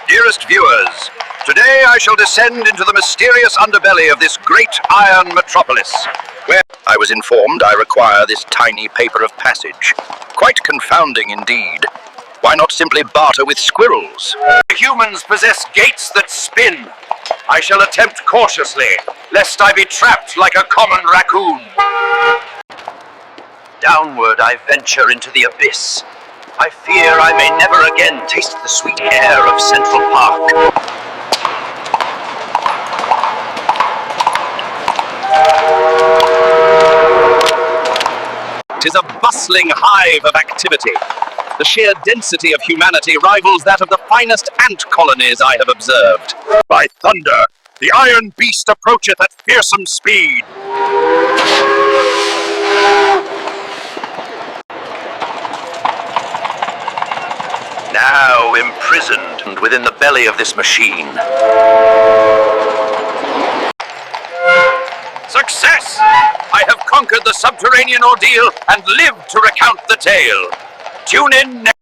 Dearest viewers, today I shall descend into the mysterious underbelly of this great iron metropolis, where I was informed I require this tiny paper of passage. Quite confounding indeed. Why not simply barter with squirrels? Humans possess gates that spin. I shall attempt cautiously, lest I be trapped like a common raccoon. Downward I venture into the abyss. I fear I may never again taste the sweet air of Central Park. Tis a bustling hive of activity. The sheer density of humanity rivals that of the finest ant colonies I have observed. By thunder, the iron beast approacheth at fearsome speed. Now imprisoned within the belly of this machine. Success! I have conquered the subterranean ordeal and lived to recount the tale. Tune in next